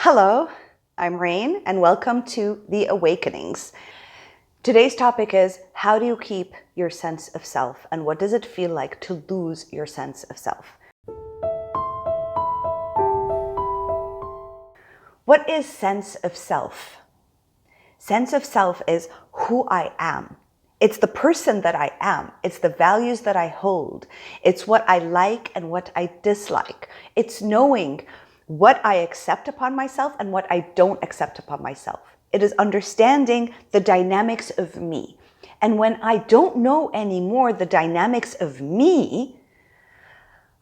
Hello, I'm Rain, and welcome to The Awakenings. Today's topic is, how do you keep your sense of self, and what does it feel like to lose your sense of self? What is sense of self? Sense of self is who I am. It's the person that I am. It's the values that I hold. It's what I like and what I dislike. It's knowing what I accept upon myself and what I don't accept upon myself. It is understanding the dynamics of me. And when I don't know anymore the dynamics of me,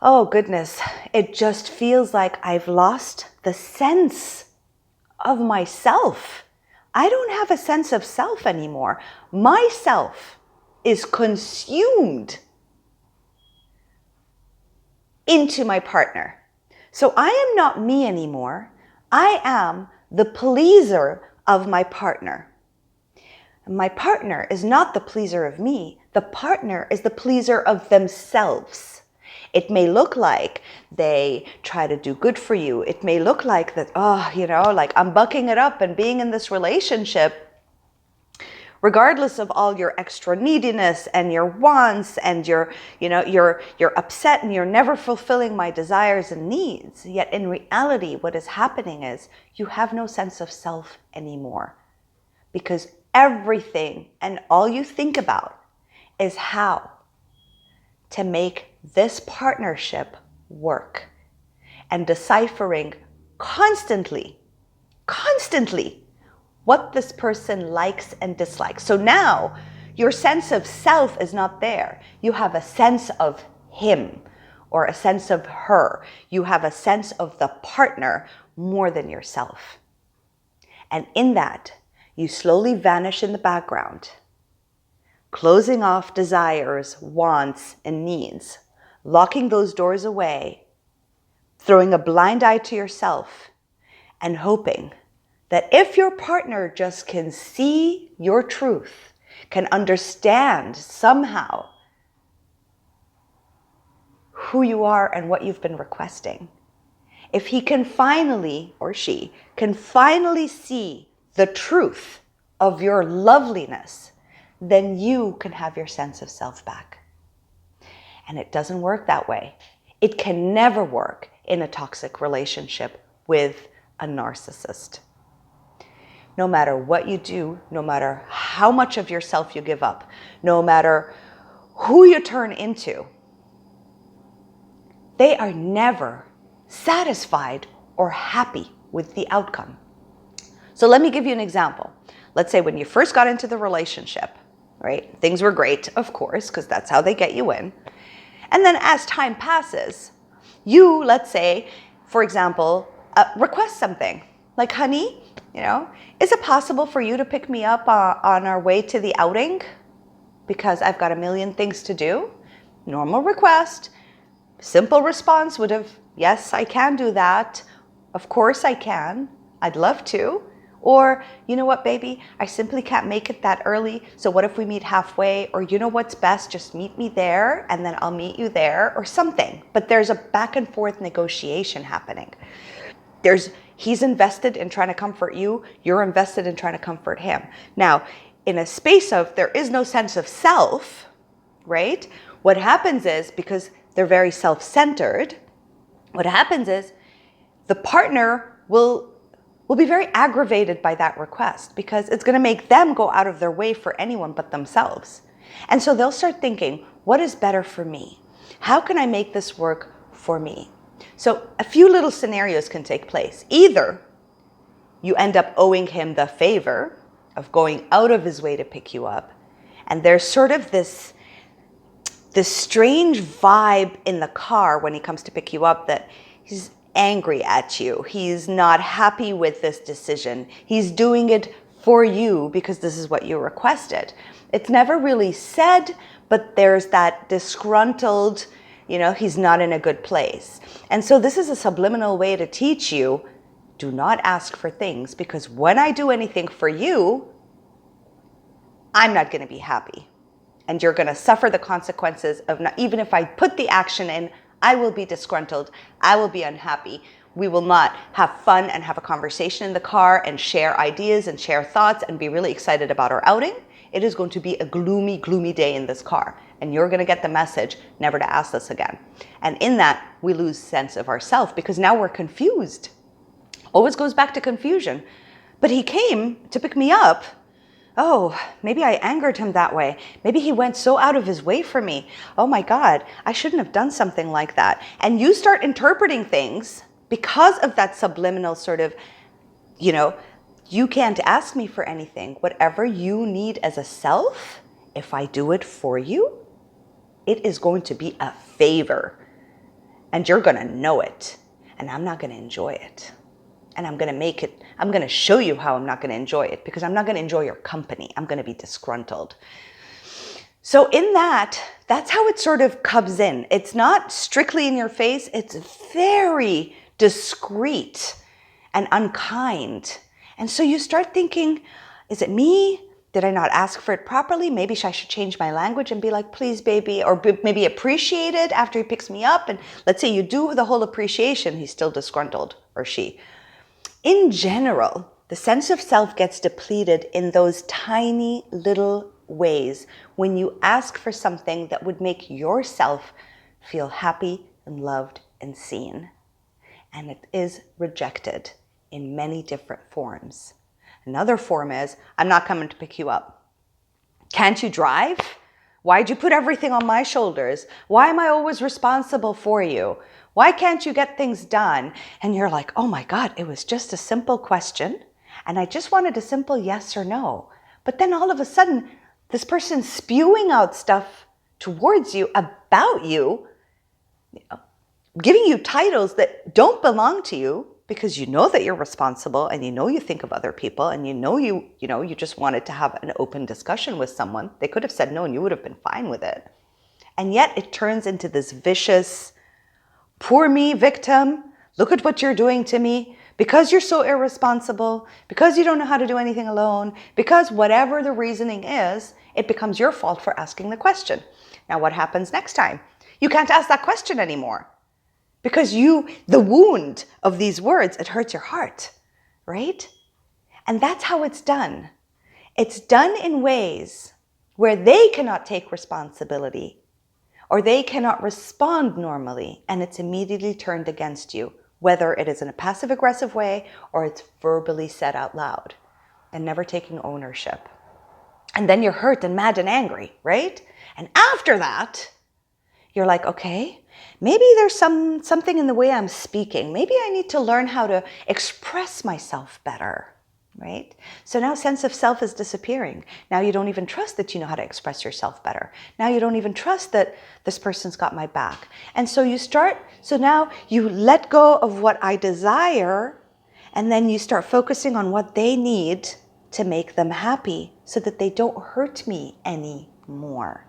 oh goodness, it just feels like I've lost the sense of myself. I don't have a sense of self anymore. Myself is consumed into my partner. So I am not me anymore. I am the pleaser of my partner. My partner is not the pleaser of me. The partner is the pleaser of themselves. It may look like they try to do good for you. It may look like that, like I'm bucking it up and being in this relationship, regardless of all your extra neediness and your wants and you're upset and you're never fulfilling my desires and needs. Yet in reality, what is happening is you have no sense of self anymore, because everything and all you think about is how to make this partnership work, and deciphering constantly what this person likes and dislikes. So now your sense of self is not there. You have a sense of him or a sense of her. You have a sense of the partner more than yourself. And in that, you slowly vanish in the background, closing off desires, wants, and needs, locking those doors away, throwing a blind eye to yourself, and hoping that if your partner just can see your truth, can understand somehow who you are and what you've been requesting, if he can finally, or she, can finally see the truth of your loveliness, then you can have your sense of self back. And it doesn't work that way. It can never work in a toxic relationship with a narcissist. No matter what you do, no matter how much of yourself you give up, no matter who you turn into, they are never satisfied or happy with the outcome. So let me give you an example. Let's say when you first got into the relationship, right? Things were great, of course, because that's how they get you in. And then as time passes, you, let's say, for example, request something like, honey, is it possible for you to pick me up on our way to the outing? Because I've got a million things to do. Normal request. Simple response would have, yes, I can do that. Of course I can. I'd love to. Or, you know what, baby, I simply can't make it that early. So what if we meet halfway? Or you know what's best? Just meet me there and then I'll meet you there, or something. But there's a back and forth negotiation happening. He's invested in trying to comfort you. You're invested in trying to comfort him. Now, in a space of there is no sense of self, right? What happens is, because they're very self-centered, what happens is the partner will be very aggravated by that request, because it's going to make them go out of their way for anyone but themselves. And so they'll start thinking, what is better for me? How can I make this work for me? So a few little scenarios can take place. Either you end up owing him the favor of going out of his way to pick you up, and there's sort of this strange vibe in the car when he comes to pick you up, that he's angry at you. He's not happy with this decision. He's doing it for you because this is what you requested. It's never really said, but there's that disgruntled, he's not in a good place. And so this is a subliminal way to teach you, do not ask for things, because when I do anything for you, I'm not going to be happy. And you're going to suffer the consequences of not, even if I put the action in, I will be disgruntled. I will be unhappy. We will not have fun and have a conversation in the car and share ideas and share thoughts and be really excited about our outing. It is going to be a gloomy, gloomy day in this car. And you're going to get the message never to ask this again. And in that, we lose sense of ourself because now we're confused. Always goes back to confusion. But he came to pick me up. Oh, maybe I angered him that way. Maybe he went so out of his way for me. Oh my God, I shouldn't have done something like that. And you start interpreting things because of that subliminal sort of, you can't ask me for anything. Whatever you need as a self, if I do it for you, it is going to be a favor. And you're going to know it. And I'm not going to enjoy it. And I'm going to show you how I'm not going to enjoy it, because I'm not going to enjoy your company. I'm going to be disgruntled. So in that's how it sort of comes in. It's not strictly in your face. It's very discreet and unkind. And so you start thinking, is it me? Did I not ask for it properly? Maybe I should change my language and be like, please, baby, or maybe appreciate it after he picks me up. And let's say you do the whole appreciation, he's still disgruntled, or she. In general, the sense of self gets depleted in those tiny little ways when you ask for something that would make yourself feel happy and loved and seen. And it is rejected in many different forms. Another form is, I'm not coming to pick you up. Can't you drive? Why'd you put everything on my shoulders? Why am I always responsible for you? Why can't you get things done? And you're like, oh my God, it was just a simple question. And I just wanted a simple yes or no. But then all of a sudden, this person's spewing out stuff towards you about you, giving you titles that don't belong to you, because you know that you're responsible and you know you think of other people and you just wanted to have an open discussion with someone. They could have said no and you would have been fine with it. And yet it turns into this vicious, poor me victim. Look at what you're doing to me because you're so irresponsible, because you don't know how to do anything alone, because whatever the reasoning is, it becomes your fault for asking the question. Now what happens next time? You can't ask that question anymore. Because the wound of these words, it hurts your heart, right? And that's how it's done. It's done in ways where they cannot take responsibility or they cannot respond normally, and it's immediately turned against you, whether it is in a passive-aggressive way or it's verbally said out loud and never taking ownership. And then you're hurt and mad and angry, right? And after that, you're like, okay, maybe there's something in the way I'm speaking. Maybe I need to learn how to express myself better, right? So now sense of self is disappearing. Now you don't even trust that you know how to express yourself better. Now you don't even trust that this person's got my back. And so now you let go of what I desire, and then you start focusing on what they need to make them happy so that they don't hurt me anymore.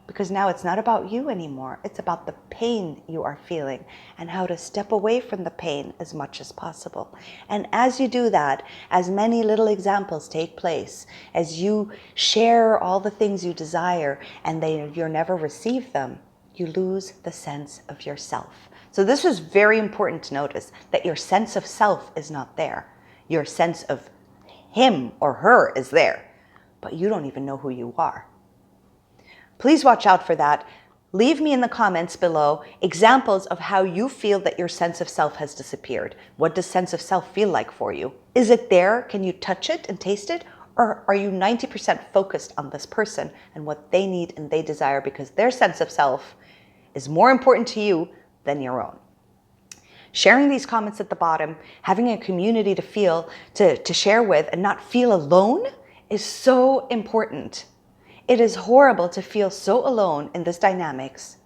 Because now it's not about you anymore. It's about the pain you are feeling and how to step away from the pain as much as possible. And as you do that, as many little examples take place, as you share all the things you desire and you never receive them, you lose the sense of yourself. So this is very important to notice, that your sense of self is not there. Your sense of him or her is there, but you don't even know who you are. Please watch out for that. Leave me in the comments below examples of how you feel that your sense of self has disappeared. What does sense of self feel like for you? Is it there? Can you touch it and taste it? Or are you 90% focused on this person and what they need and they desire because their sense of self is more important to you than your own? Sharing these comments at the bottom, having a community to share with and not feel alone is so important. It is horrible to feel so alone in this dynamics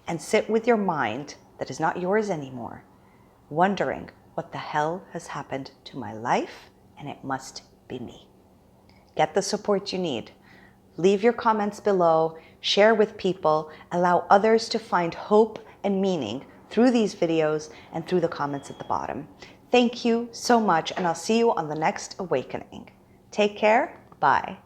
and sit with your mind that is not yours anymore, wondering what the hell has happened to my life, and it must be me. Get the support you need. Leave your comments below, share with people, allow others to find hope and meaning through these videos and through the comments at the bottom. Thank you so much, and I'll see you on the next awakening. Take care. Bye.